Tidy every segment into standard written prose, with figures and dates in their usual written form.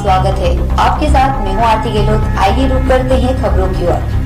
स्वागत है। आपके साथ मैं हूं आरती गहलोत। आइए रुक करते हैं खबरों की ओर।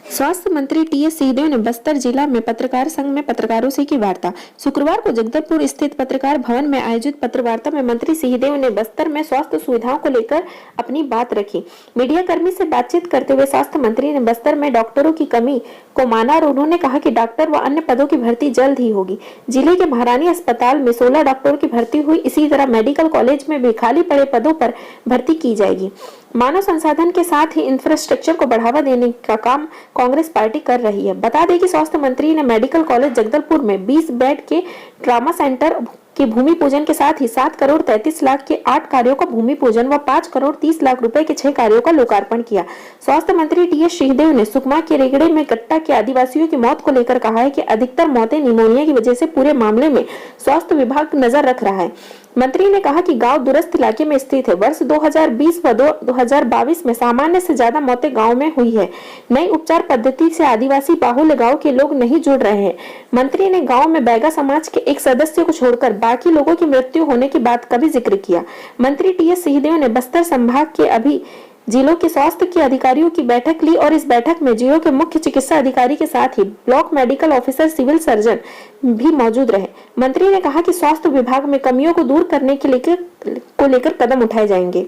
स्वास्थ्य मंत्री टीएस सिंहदेव ने बस्तर जिला में पत्रकार संघ में पत्रकारों से की वार्ता। शुक्रवार को जगदलपुर स्थित पत्रकार भवन में आयोजित पत्र वार्ता में मंत्री सिंहदेव ने बस्तर में स्वास्थ्य सुविधाओं को लेकर अपनी बात रखी। मीडिया कर्मी से बातचीत करते हुए स्वास्थ्य मंत्री ने बस्तर में डॉक्टरों की कमी को माना और उन्होंने कहा कि डॉक्टर व अन्य पदों की भर्ती जल्द ही होगी। जिले के महारानी अस्पताल में 16 डॉक्टरों की भर्ती हुई। इसी तरह मेडिकल कॉलेज में भी खाली पड़े पदों पर भर्ती की जाएगी। मानव संसाधन के साथ ही इंफ्रास्ट्रक्चर को बढ़ावा देने का काम कांग्रेस पार्टी कर रही है। बता दें कि स्वास्थ्य मंत्री ने मेडिकल कॉलेज जगदलपुर में 20 बेड के ट्रामा सेंटर के भूमि पूजन के साथ ही 7 करोड़ 33 लाख के 8 कार्यों का भूमि पूजन व 5 करोड़ 30 लाख रुपए के 6 कार्यों का लोकार्पण किया। स्वास्थ्य मंत्री टीएस सिंहदेव ने सुकमा के रेगड़े में गट्टा के आदिवासियों की मौत को लेकर कहा है कि अधिकतर मौतें निमोनिया की वजह से पूरे मामले में स्वास्थ्य विभाग नजर रख रहा है। मंत्री ने कहा कि गांव दूरस्थ इलाके में स्थित है। वर्ष 2020 व 2022 में सामान्य से ज्यादा मौतें गांव में हुई है। नई उपचार पद्धति से आदिवासी बाहुल्य गांव के लोग नहीं जुड़ रहे हैं। मंत्री ने गांव में बैगा समाज के एक सदस्य को छोड़कर बाकी लोगों की मृत्यु होने की बात का भी जिक्र किया। मंत्री टीएस सिंहदेव ने बस्तर संभाग के अभी जिलों के स्वास्थ्य के अधिकारियों की बैठक ली और इस बैठक में जिलों के मुख्य चिकित्सा अधिकारी के साथ ही block medical officer, civil surgeon भी मौजूद रहे। मंत्री ने कहा कि स्वास्थ्य विभाग में कमियों को दूर करने के लेकर कदम उठाए जाएंगे।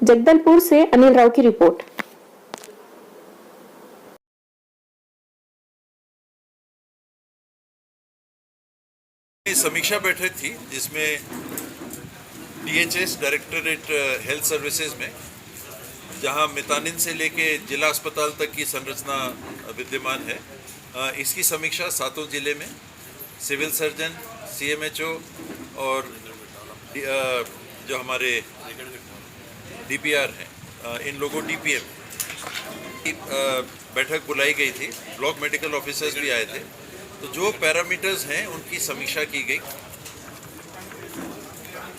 जगदलपुर से अनिल राव की रिपोर्ट। समीक्षा बैठक थी जिसमें डीएचएस डायरेक्टरेट हेल्थ सर्विसेज में जहां मितानिन से लेके जिला अस्पताल तक की संरचना विद्यमान है, इसकी समीक्षा सातों जिले में सिविल सर्जन, सीएमएचओ और जो हमारे डीपीआर हैं, इन लोगों डीपीएम की बैठक बुलाई गई थी। ब्लॉक मेडिकल ऑफिसर्स भी आए थे। तो जो पैरामीटर्स हैं उनकी समीक्षा की गई,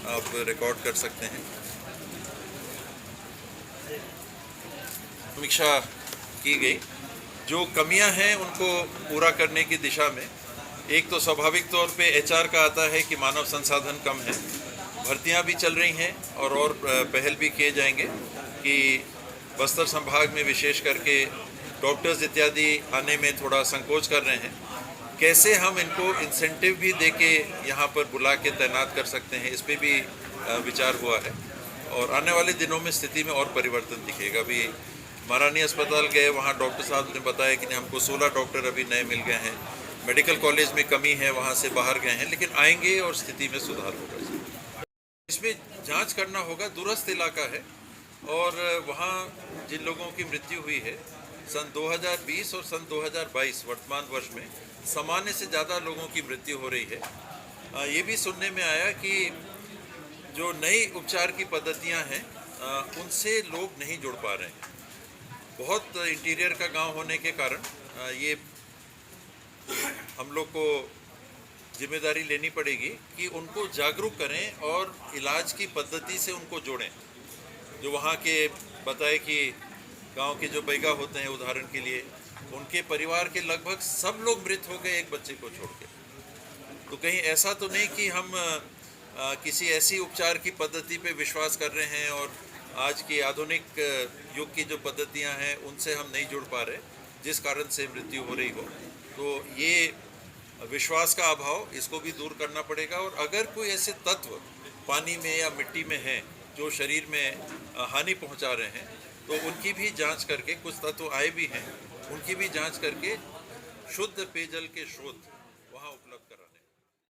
आप रिकॉर्ड कर सकते हैं। समीक्षा की गई, जो कमियां हैं उनको पूरा करने की दिशा में एक तो स्वाभाविक तौर पे एचआर का आता है कि मानव संसाधन कम है, भर्तियां भी चल रही हैं और पहल भी किए जाएंगे कि बस्तर संभाग में विशेष करके डॉक्टर्स इत्यादि आने में थोड़ा संकोच कर रहे हैं। कैसे हम इनको इंसेंटिव भी देके यहाँ पर बुला के तैनात कर सकते हैं, इस पर भी विचार हुआ है और आने वाले दिनों में स्थिति में और परिवर्तन दिखेगा। अभी महारानी अस्पताल गए, वहाँ डॉक्टर साहब ने बताया कि हमको 16 डॉक्टर अभी नए मिल गए हैं। मेडिकल कॉलेज में कमी है, वहाँ से बाहर गए हैं, लेकिन आएंगे और स्थिति में सुधार होगा। इसमें जांच करना होगा। दूरस्थ इलाका है और वहाँ जिन लोगों की मृत्यु हुई है सन 2020 और सन 2022 वर्तमान वर्ष में सामान्य से ज़्यादा लोगों की मृत्यु हो रही है। ये भी सुनने में आया कि जो नई उपचार की पद्धतियाँ हैं उनसे लोग नहीं जुड़ पा रहे हैं। बहुत इंटीरियर का गांव होने के कारण ये हम लोग को जिम्मेदारी लेनी पड़ेगी कि उनको जागरूक करें और इलाज की पद्धति से उनको जोड़ें। जो वहाँ के बताए कि गांव के जो बैगा होते हैं, उदाहरण के लिए उनके परिवार के लगभग सब लोग मृत हो गए एक बच्चे को छोड़ के। तो कहीं ऐसा तो नहीं कि हम किसी ऐसी उपचार की पद्धति पे विश्वास कर रहे हैं और आज की आधुनिक युग की जो पद्धतियां हैं उनसे हम नहीं जुड़ पा रहे, जिस कारण से मृत्यु हो रही हो। तो ये विश्वास का अभाव, इसको भी दूर करना पड़ेगा। और अगर कोई ऐसे तत्व पानी में या मिट्टी में हैं जो शरीर में हानि पहुंचा रहे हैं, तो उनकी भी जांच करके, कुछ तत्व आए भी हैं, उनकी भी जांच करके शुद्ध पेयजल के स्रोत वहाँ उपलब्ध कराने।